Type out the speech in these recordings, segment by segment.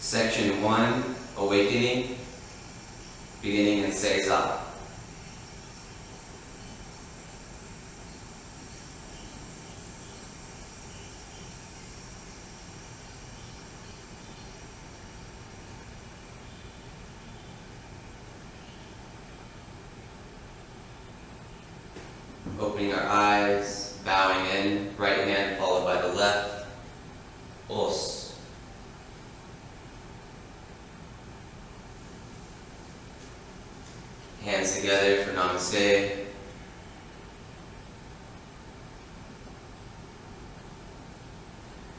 Section 1, Awakening, beginning in Seiza. Opening our eyes, bowing in, right hand followed by the left. Os. Hands together for Namaste.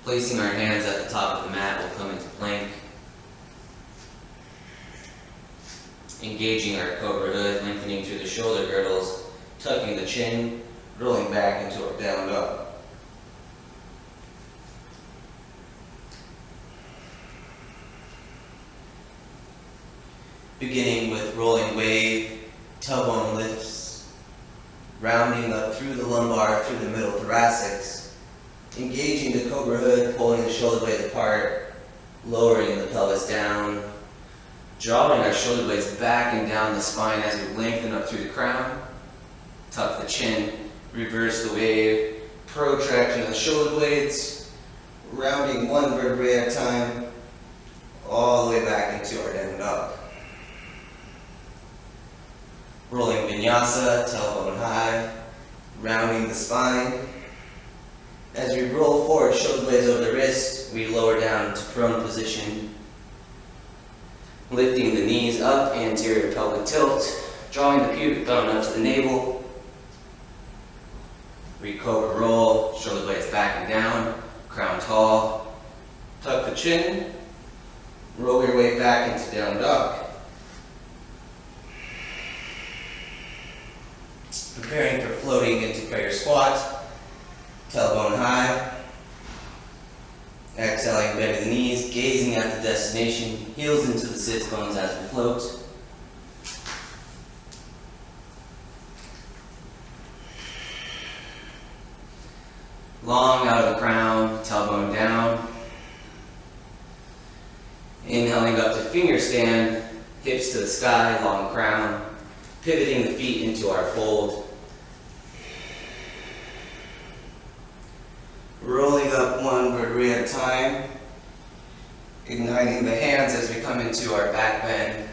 Placing our hands at the top of the mat, we'll come into plank. Engaging our cobra hood, lengthening through the shoulder girdles, tucking the chin, rolling back into our down dog. Beginning with rolling wave, tailbone lifts, rounding up through the lumbar, through the middle thoracics, engaging the cobra hood, pulling the shoulder blades apart, lowering the pelvis down, drawing our shoulder blades back and down the spine as we lengthen up through the crown, tuck the chin, reverse the wave, protraction of the shoulder blades, rounding one vertebrae at a time, all the way back into our down dog. Rolling vinyasa, tailbone high, rounding the spine. As we roll forward, shoulder blades over the wrist, we lower down to prone position. Lifting the knees up, anterior pelvic tilt, drawing the pubic bone up to the navel. Cobra roll, shoulder blades back and down, crown tall. Tuck the chin, roll your way back into down dog. Preparing for floating into prayer squat, tailbone high. Exhaling, bending the knees, gazing at the destination, heels into the sits bones as we float. Long out of the crown, tailbone down. Inhaling up to finger stand, hips to the sky, long crown. Pivoting the feet into our fold. Rolling up one vertebrae at a time. Igniting the hands as we come into our back bend.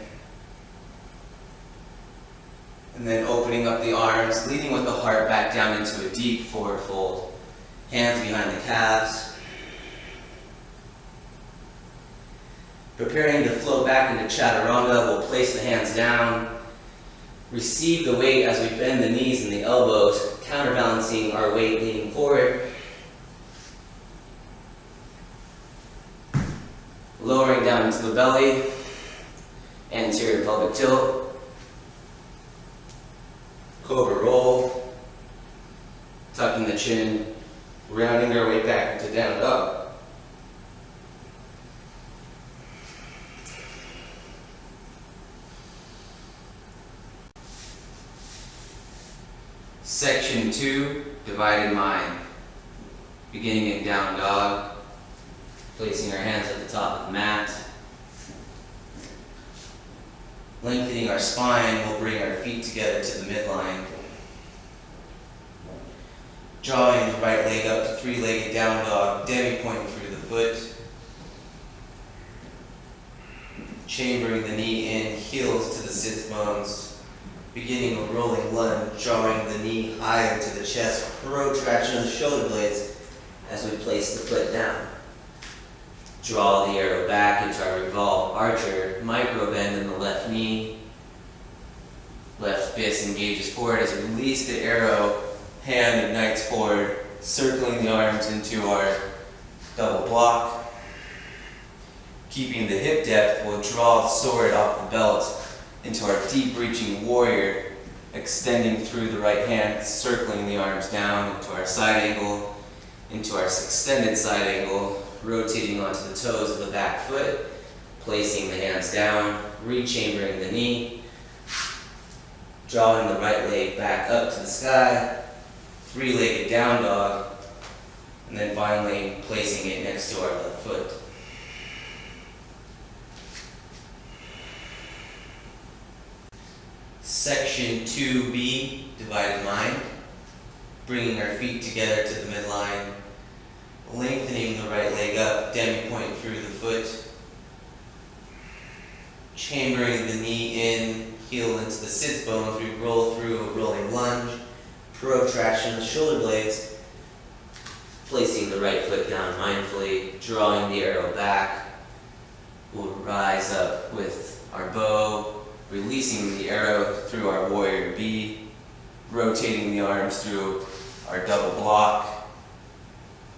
And then opening up the arms, leading with the heart back down into a deep forward fold. Hands behind the calves. Preparing to float back into chaturanga, we'll place the hands down. Receive the weight as we bend the knees and the elbows, counterbalancing our weight leaning forward. Lowering down into the belly, anterior pelvic tilt. Cobra roll, tucking the chin, rounding our way back into down dog. Section 2, Divided Mind. Beginning in down dog, placing our hands at the top of the mat. Lengthening our spine, we'll bring our feet together to the midline. Drawing the right leg up to three-legged down dog, demi-pointing through the foot. Chambering the knee in, heels to the sits bones. Beginning a rolling lunge, drawing the knee high into the chest, protraction of the shoulder blades as we place the foot down. Draw the arrow back into our revolve archer, micro bend in the left knee. Left fist engages forward as we release the arrow, hand ignites forward, circling the arms into our double block. Keeping the hip depth, we'll draw the sword off the belt into our deep reaching warrior, extending through the right hand, circling the arms down into our side angle, into our extended side angle, rotating onto the toes of the back foot, placing the hands down, rechambering the knee, drawing the right leg back up to the sky, three-legged down dog, and then finally placing it next to our left foot. Section 2B, Divided Mind. Bringing our feet together to the midline, lengthening the right leg up, demi-point through the foot, chambering the knee in, heel into the sits bones. We roll through a rolling lunge, protraction of the shoulder blades, placing the right foot down mindfully, drawing the arrow back. We'll rise up with our bow, releasing the arrow through our warrior B, rotating the arms through our double block,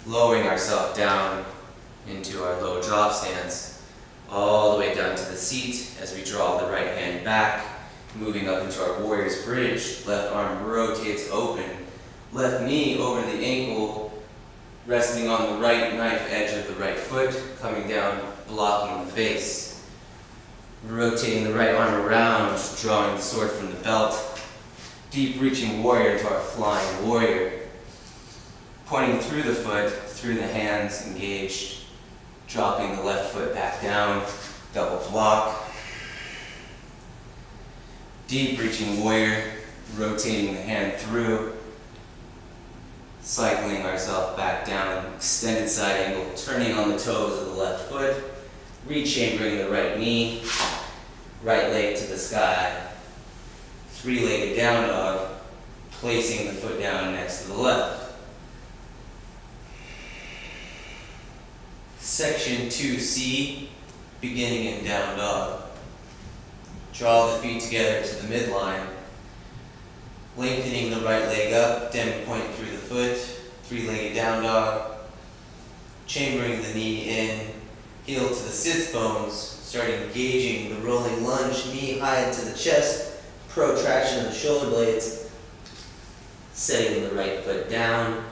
lowering ourselves down into our low drop stance, all the way down to the seat as we draw the right hand back, moving up into our warrior's bridge. Left arm rotates open, left knee over the ankle, resting on the right knife edge of the right foot, coming down, blocking the face. Rotating the right arm around, drawing the sword from the belt. Deep reaching warrior into our flying warrior. Pointing through the foot, through the hands, engaged. Dropping the left foot back down, double block. Deep reaching warrior, rotating the hand through. Cycling ourselves back down, extended side angle, turning on the toes of the left foot. Rechambering the right knee, right leg to the sky. Three-legged down dog, placing the foot down next to the left. Section 2C, beginning in down dog. Draw the feet together to the midline, lengthening the right leg up, demi-point through the foot, three-legged down dog, chambering the knee in, heel to the sits bones, starting engaging the rolling lunge, knee high into the chest, protraction of the shoulder blades, setting the right foot down,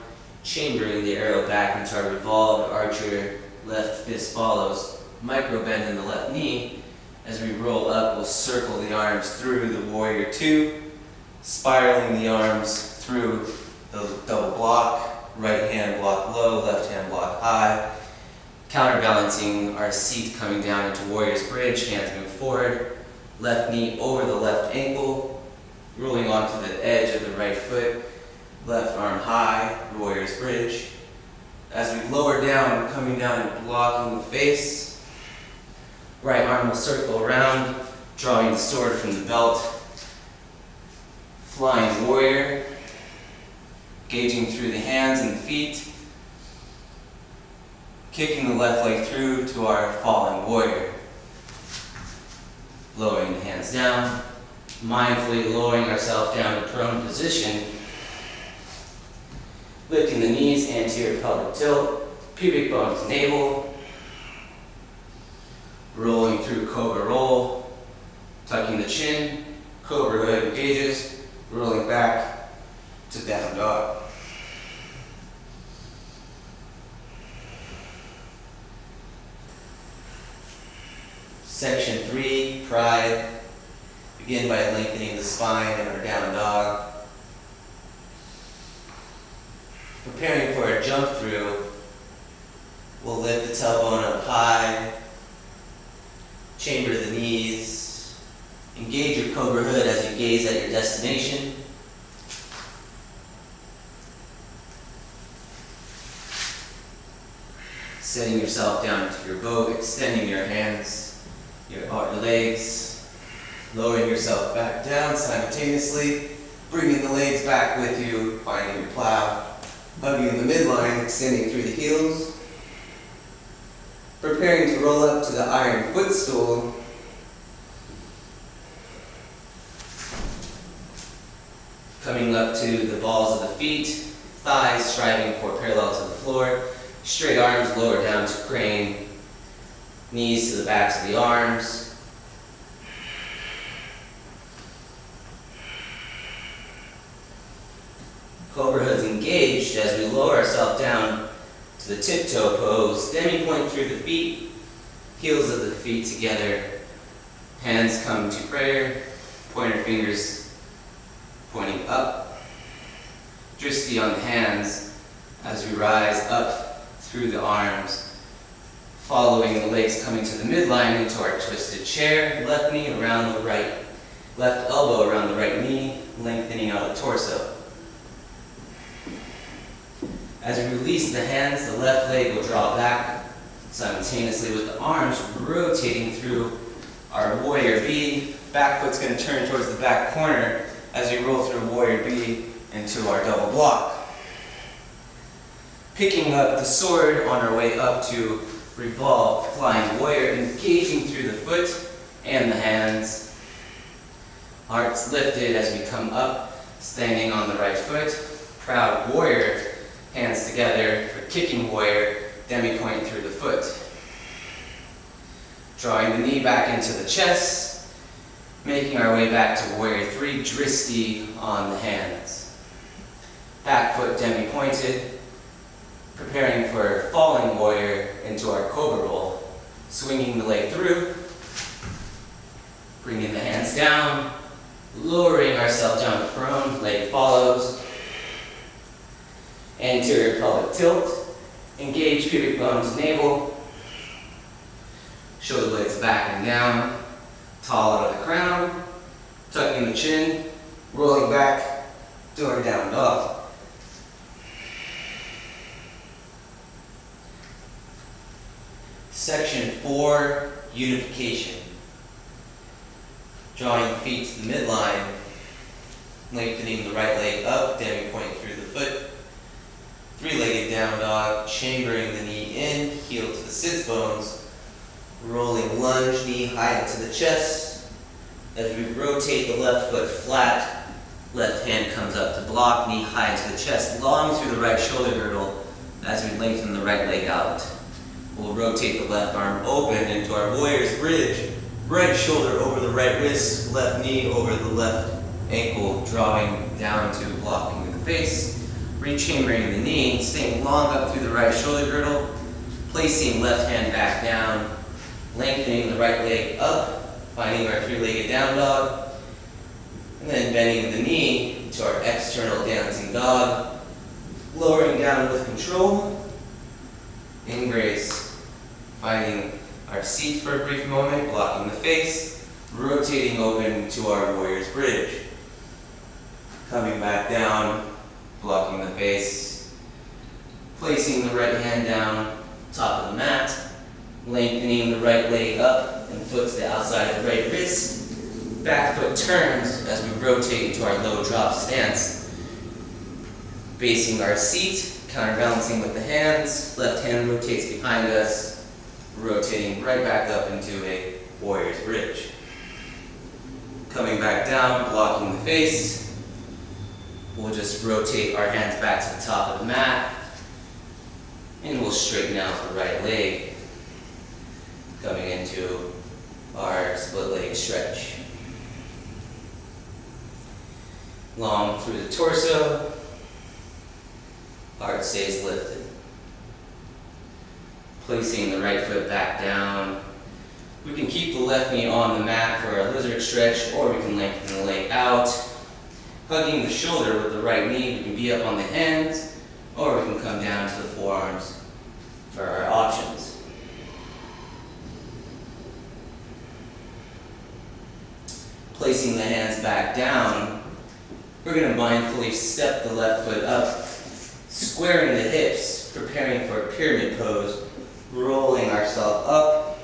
chambering the arrow back into our revolved archer, left fist follows, micro bend in the left knee. As we roll up, we'll circle the arms through the warrior two, spiraling the arms through the double block, right hand block low, left hand block high, counterbalancing our seat coming down into warrior's bridge, hands move forward, left knee over the left ankle, rolling onto the edge of the right foot, left arm high, warrior's bridge. As we lower down, coming down and blocking the face, right arm will circle around, drawing the sword from the belt, flying warrior, gauging through the hands and the feet, kicking the left leg through to our falling warrior. Lowering the hands down, mindfully lowering ourselves down to prone position, lifting the knees, anterior pelvic tilt, pubic bone to navel, rolling through cobra roll, tucking the chin, cobra hood engages, rolling back to down dog. Section 3, pride. Begin by lengthening the spine in our down dog. Preparing for a jump through, we'll lift the tailbone up high, chamber the knees, engage your cobra hood as you gaze at your destination. Setting yourself down into your bow, extending your hands, your legs, lowering yourself back down simultaneously, bringing the legs back with you, finding your plow, hugging the midline, extending through the heels, preparing to roll up to the iron footstool, coming up to the balls of the feet, thighs striving for parallel to the floor, straight arms lower down to crane, knees to the backs of the arms. Cobra hoods engaged as we lower ourselves down to the tiptoe pose, demi-point through the feet, heels of the feet together, hands come to prayer, pointer fingers pointing up, drishti on the hands as we rise up through the arms, following the legs coming to the midline into our twisted chair, left knee around the right Left elbow around the right knee, lengthening out the torso. As we release the hands, the left leg will draw back simultaneously with the arms rotating through our Warrior B. Back foot's going to turn towards the back corner as we roll through Warrior B into our double block. Picking up the sword on our way up to revolve, flying warrior, engaging through the foot and the hands. Hearts lifted as we come up, standing on the right foot. Proud warrior, hands together for kicking warrior, demi-point through the foot. Drawing the knee back into the chest, making our way back to warrior 3, dristi on the hands. Back foot demi-pointed, preparing for falling warrior into our cobra roll. Swinging the leg through, bringing the hands down, lowering ourselves down to prone, leg follows. Anterior pelvic tilt, engage pubic bone to navel, shoulder blades back and down, tall out of the crown, tucking the chin, rolling back, doing down dog. Section 4, unification. Drawing the feet to the midline, lengthening the right leg up, demi-point through the foot. Three-legged down dog, chambering the knee in, heel to the sits bones, rolling lunge, knee high into the chest. As we rotate the left foot flat, left hand comes up to block, knee high into the chest, long through the right shoulder girdle as we lengthen the right leg out. We'll rotate the left arm open into our warrior's bridge, right shoulder over the right wrist, left knee over the left ankle, drawing down to blocking the face. Rechambering the knee, staying long up through the right shoulder girdle, placing left hand back down, lengthening the right leg up, finding our three-legged down dog, and then bending the knee to our external dancing dog, lowering down with control, in grace, finding our seat for a brief moment, blocking the face, rotating open to our warrior's bridge, coming back down, blocking the face, placing the right hand down, top of the mat, lengthening the right leg up and foot to the outside of the right wrist. Back foot turns as we rotate into our low drop stance. Basing our seat, counterbalancing with the hands, left hand rotates behind us, rotating right back up into a warrior's bridge. Coming back down, blocking the face. We'll just rotate our hands back to the top of the mat, and we'll straighten out the right leg, coming into our split leg stretch. Long through the torso, heart stays lifted. Placing the right foot back down. We can keep the left knee on the mat for a lizard stretch, or we can lengthen the leg out. Hugging the shoulder with the right knee, we can be up on the hands, or we can come down to the forearms for our options. Placing the hands back down, we're going to mindfully step the left foot up, squaring the hips, preparing for a pyramid pose, rolling ourselves up.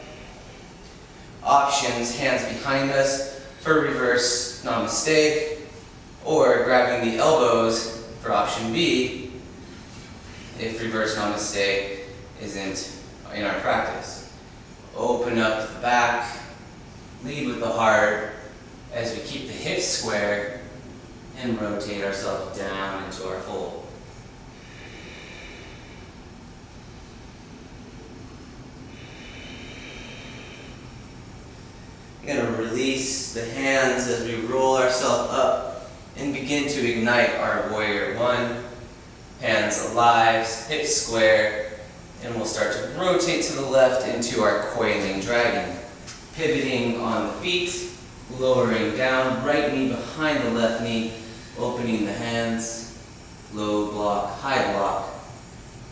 Options, hands behind us for reverse namaste, or grabbing the elbows for option B if reverse namaste isn't in our practice. Open up the back, lead with the heart as we keep the hips square and rotate ourselves down into our fold. I'm going to release the hands as we roll ourselves up and begin to ignite our warrior 1. Hands alive, hips square, and we'll start to rotate to the left into our coiling dragon. Pivoting on the feet, lowering down, right knee behind the left knee, opening the hands, low block, high block,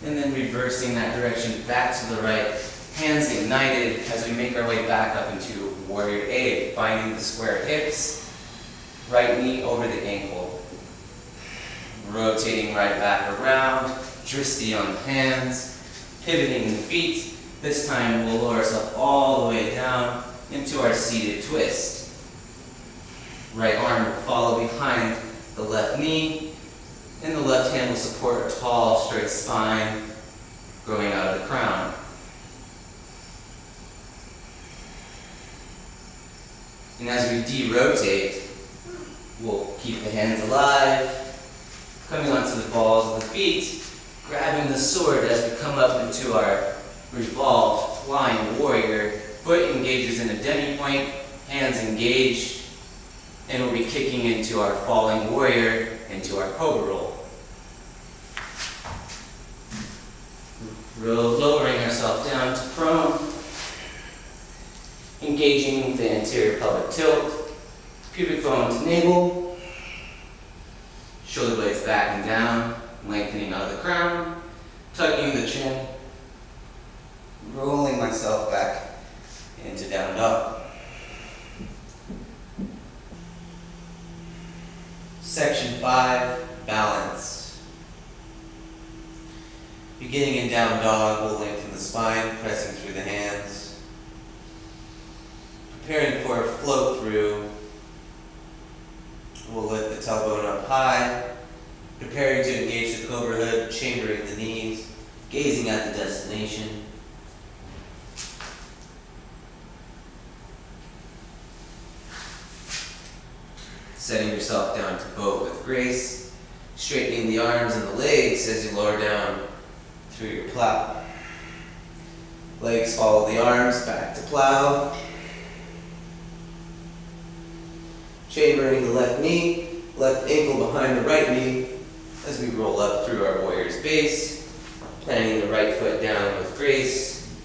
and then reversing that direction back to the right, hands ignited as we make our way back up into warrior A, finding the square hips, right knee over the ankle. Rotating right back around, dristy on the hands, pivoting the feet. This time we'll lower ourselves all the way down into our seated twist. Right arm will follow behind the left knee, and the left hand will support a tall, straight spine growing out of the crown. And as we de-rotate, we'll keep the hands alive, coming onto the balls of the feet, grabbing the sword as we come up into our revolved flying warrior. Foot engages in a demi-point, hands engaged, and we'll be kicking into our falling warrior, into our cobra roll. Lowering ourselves down to prone, engaging the anterior pelvic tilt, pubic bone to navel, shoulder blades back and down, lengthening out of the crown, tucking the chin, rolling myself back into down dog. Section 5, balance. Beginning in down dog, we'll lengthen the spine, pressing through the hands. Preparing for a float through, we'll lift the tailbone up high, preparing to engage the cobra hood, chambering the knees, gazing at the destination. Setting yourself down to boat with grace, straightening the arms and the legs as you lower down through your plow. Legs follow the arms back to plow. Chambering the left knee, left ankle behind the right knee as we roll up through our warrior's base, planting the right foot down with grace,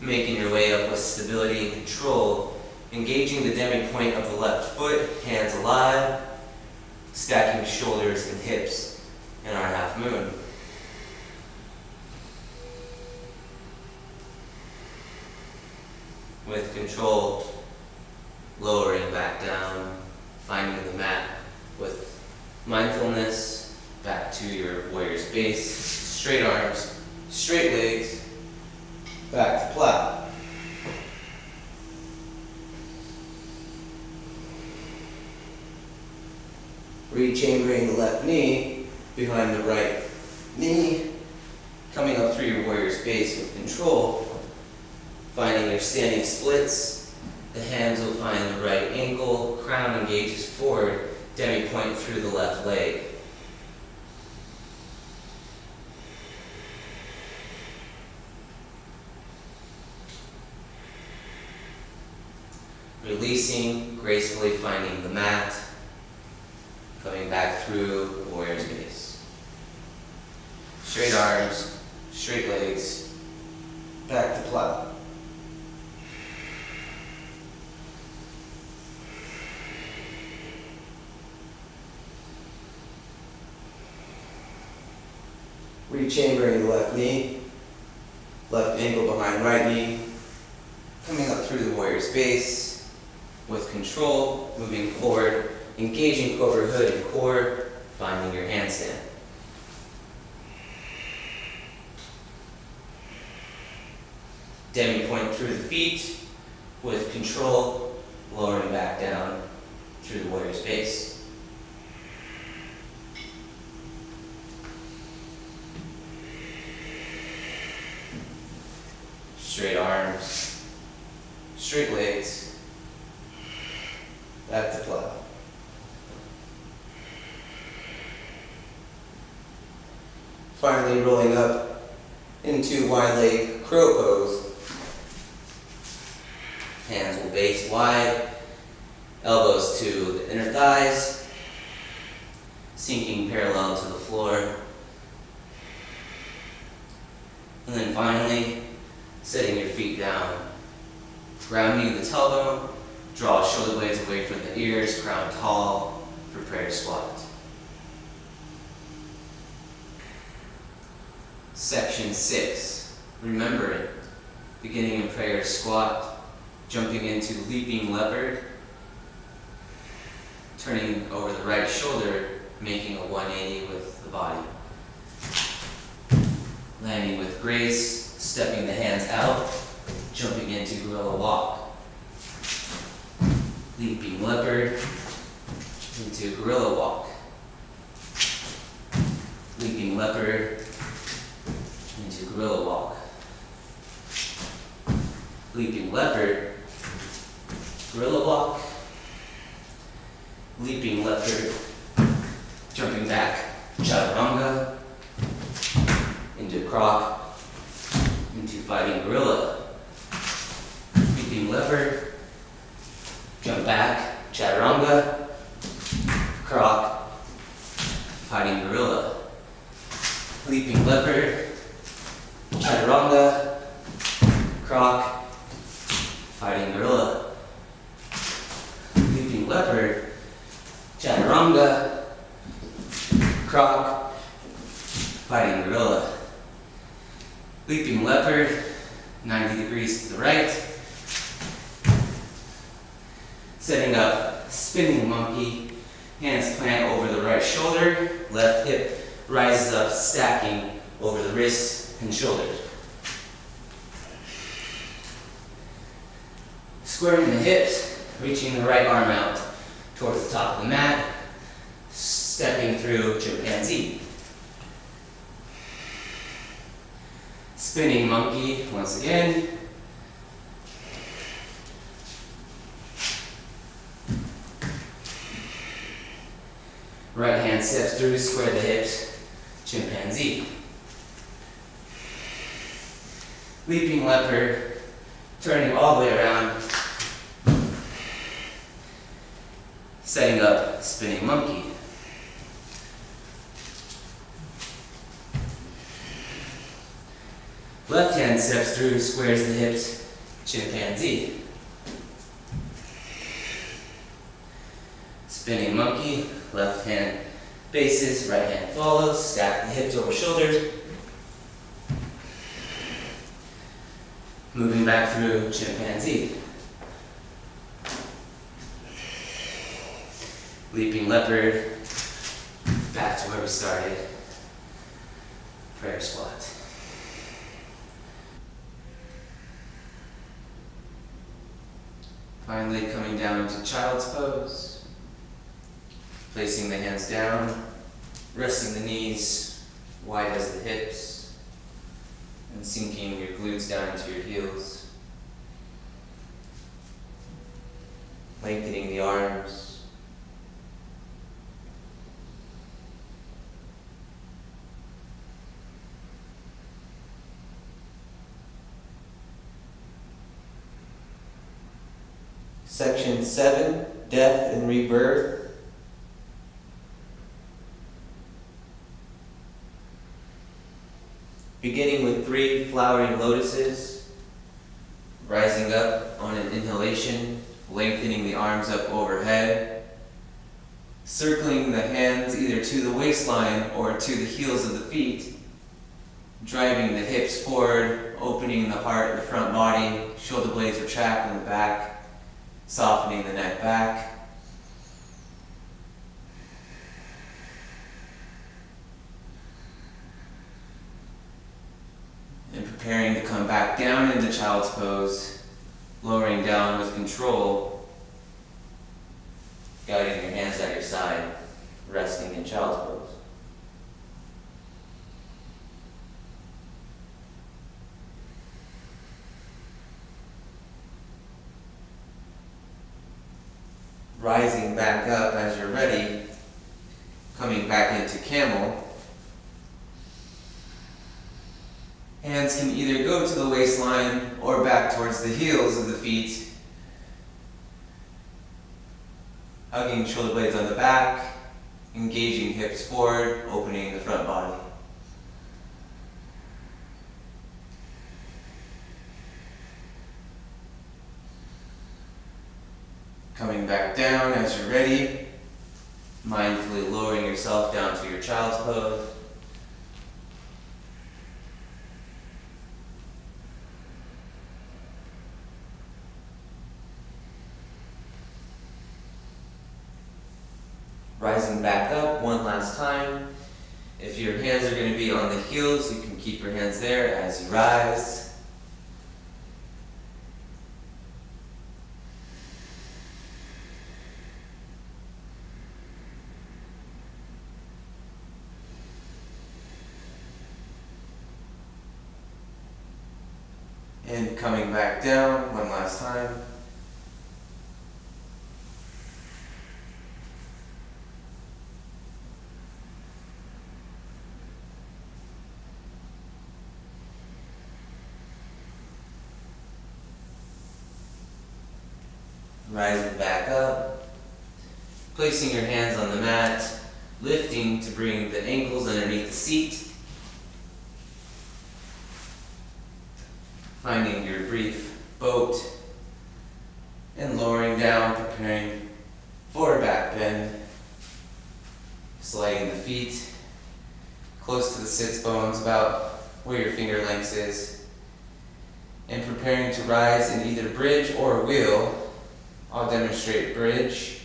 making your way up with stability and control, engaging the demi-point of the left foot, hands alive, stacking shoulders and hips in our half moon. With control, lowering back down, finding the mat with mindfulness, back to your warrior's base, straight arms, straight legs, back to plow. Rechambering the left knee behind the right knee, coming up through your warrior's base with control, finding your standing splits. The hands will find the right ankle, crown engages forward, demi-point through the left leg. Releasing, gracefully finding the mat, coming back through warrior's base. Straight arms, straight legs, back to plow. Rechambering the left knee, left ankle behind right knee, coming up through the warrior's base with control, moving forward, engaging cobra hood and core, finding your handstand. Demi-point through the feet with control, lowering back down through the warrior's base. Straight arms, straight legs, back to plow. Finally rolling up into wide leg crow pose. Hands will base wide, elbows to the inner thighs, sinking parallel to the floor. And then finally, setting your feet down, grounding the tailbone, draw shoulder blades away from the ears, crown tall, prepare to squat. Section 6, remembering, beginning in prayer squat, jumping into leaping leopard, turning over the right shoulder, making a 180 with the body. Landing with grace, stepping the hands out, jumping into gorilla walk. Leaping leopard into gorilla walk. Leaping leopard into gorilla walk. Leaping leopard, gorilla walk. Leaping leopard, jumping back, chaturanga, into croc, into fighting gorilla. Leaping leopard, jump back, chaturanga, croc, fighting gorilla. Leaping leopard, chaturanga, croc, fighting gorilla. Leaping leopard, chaturanga, croc, fighting gorilla. Leaping leopard, 90 degrees to the right. Setting up spinning monkey, hands plant over the right shoulder, left hip rises up, stacking over the wrists and shoulders. Squaring the hips, reaching the right arm out towards the top of the mat, stepping through chimpanzee. Spinning monkey once again. Right hand steps through, square the hips, chimpanzee. Leaping leopard, turning all the way around. Setting up spinning monkey. Left hand steps through, squares the hips, chimpanzee. Spinning monkey, left hand bases, right hand follows, stack the hips over shoulders. Moving back through chimpanzee. Leaping leopard, back to where we started, prayer squat. Finally coming down to child's pose, placing the hands down, resting the knees wide as the hips, and sinking your glutes down into your heels, lengthening the arms. Section 7, Death and Rebirth. Beginning with 3 flowering lotuses, rising up on an inhalation, lengthening the arms up overhead, circling the hands either to the waistline or to the heels of the feet, driving the hips forward, opening the heart, the front body, shoulder blades retract in the back, softening the neck back. And preparing to come back down into child's pose, lowering down with control, guiding your hands at your side, resting in child's pose. Rising back up as you're ready, coming back into camel. Hands can either go to the waistline or back towards the heels of the feet. Hugging shoulder blades on the back, engaging hips forward, opening the front body. Coming back down as you're ready, mindfully lowering yourself down to your child's pose. Rising back up one last time. If your hands are going to be on the heels, you can keep your hands there as you rise. And coming back down one last time. Rising back up, placing your hands on the mat, lifting to bring the ankles underneath the seat, finding your brief boat, and lowering down, preparing for a back bend, sliding the feet close to the sits bones, about where your finger length is, and preparing to rise in either bridge or wheel. I'll demonstrate bridge,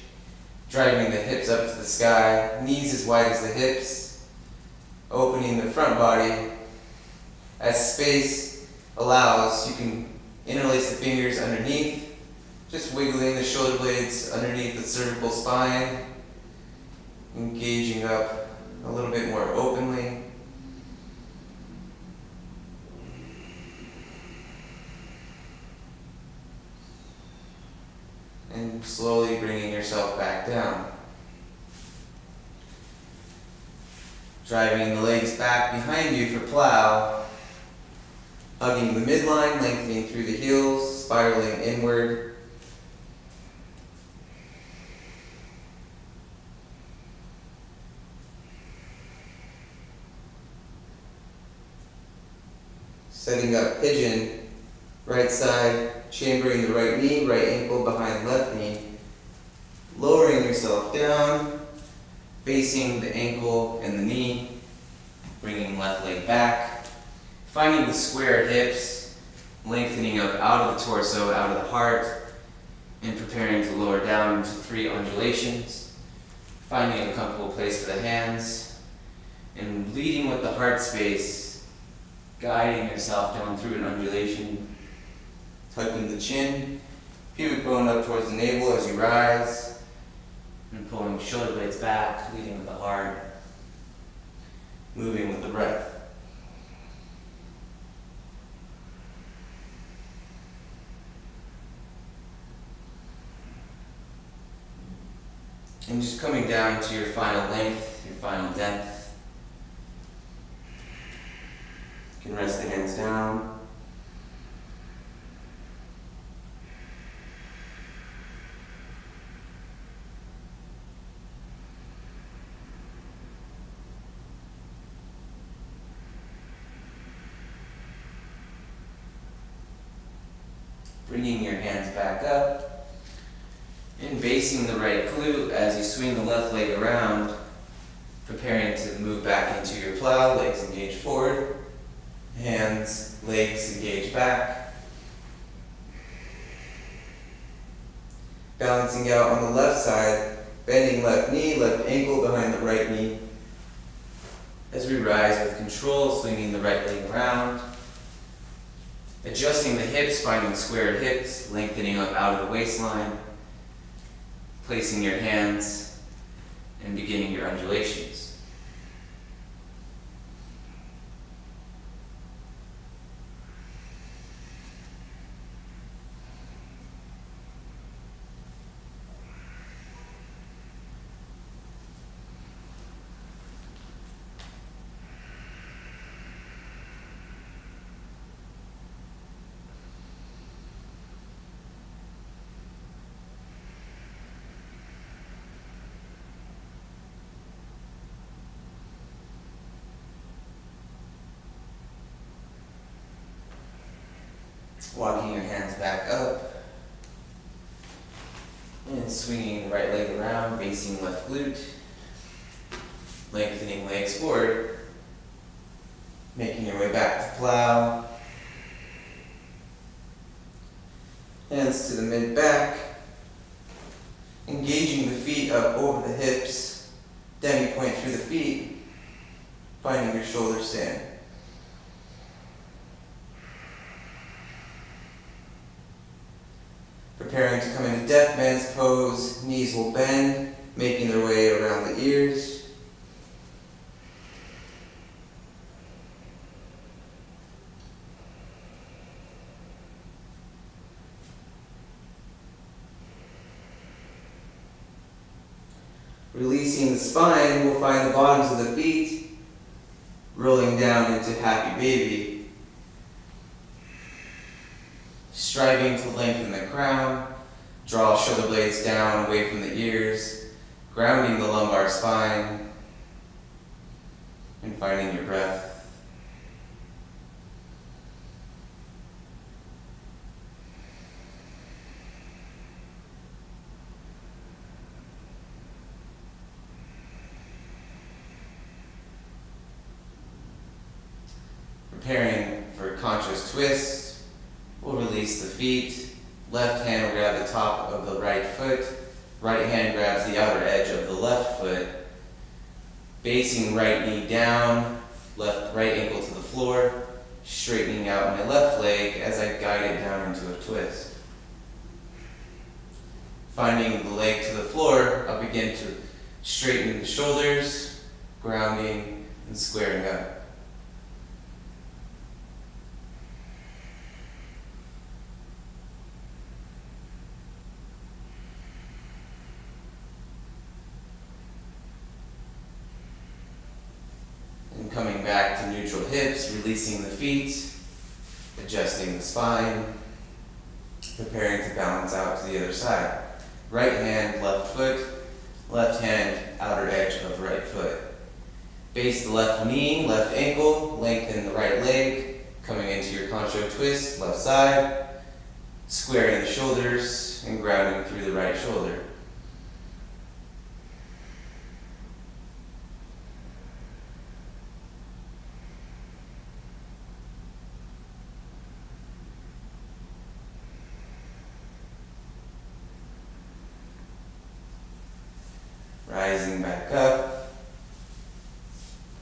driving the hips up to the sky, knees as wide as the hips, opening the front body. As space allows, you can interlace the fingers underneath, just wiggling the shoulder blades underneath the cervical spine, engaging up a little bit more openly. And slowly bringing yourself back down. Driving the legs back behind you for plow. Hugging the midline, lengthening through the heels, spiraling inward. Setting up pigeon, right side, chambering the right knee, right ankle behind left knee. Lowering yourself down, facing the ankle and the knee, bringing left leg back. Finding the square hips, lengthening up out of the torso, out of the heart, and preparing to lower down into 3 undulations. Finding a comfortable place for the hands, and leading with the heart space, guiding yourself down through an undulation. Tucking the chin, pubic bone up towards the navel as you rise, and pulling shoulder blades back, leading with the heart, moving with the breath. And just coming down to your final length, your final depth. You can rest the hands down. Bringing your hands back up and basing the right glute as you swing the left leg around, preparing to move back into your plow. Legs engage forward, hands, legs engage back. Balancing out on the left side, bending left knee, left ankle behind the right knee. As we rise with control, swinging the right leg around. Adjusting the hips, finding square hips, lengthening up out of the waistline, placing your hands, and beginning your undulations. Walking your hands back up and swinging the right leg around, basing left glute, lengthening legs forward, making your way back to plow, hands to the mid back, engaging the feet up over the hips, demi-point through the feet, finding your shoulder stand. Preparing to come into Deaf Man's pose, knees will bend, making their way around the ears. Releasing the spine, we'll find the bottoms of the feet, rolling down into Happy Baby. Striving to lengthen the crown, draw shoulder blades down away from the ears, grounding the lumbar spine, and finding your breath. Preparing for a conscious twist, we'll release the feet. Left hand will grab the top of the right foot. Right hand grabs the outer edge of the left foot. Basing right knee down, right ankle to the floor. Straightening out my left leg as I guide it down into a twist. Finding the leg to the floor, I'll begin to straighten the shoulders, grounding and squaring up. And coming back to neutral hips, releasing the feet, adjusting the spine, preparing to balance out to the other side. Right hand, left foot, left hand, outer edge of right foot. Base the left knee, left ankle, lengthen the right leg, coming into your concho twist, left side, squaring the shoulders and grounding through the right shoulder. Rising back up,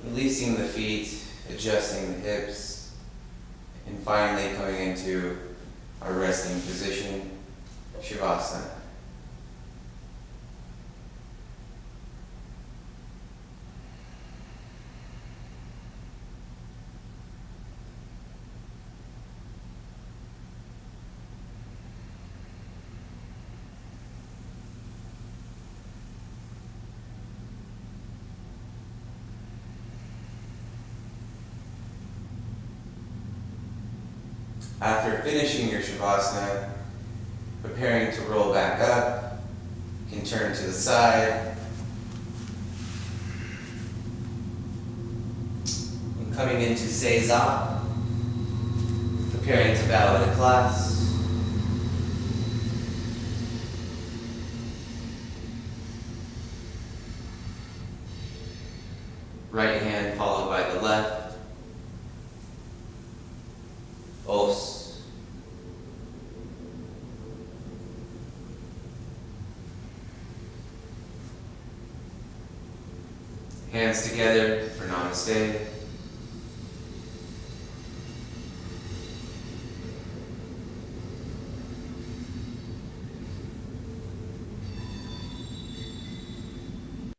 releasing the feet, adjusting the hips, and finally coming into our resting position, Shavasana. After finishing your Shavasana, preparing to roll back up, you can turn to the side. And coming into Seiza, preparing to bow to class. Right hand followed by the left. Os. Hands together for Namaste.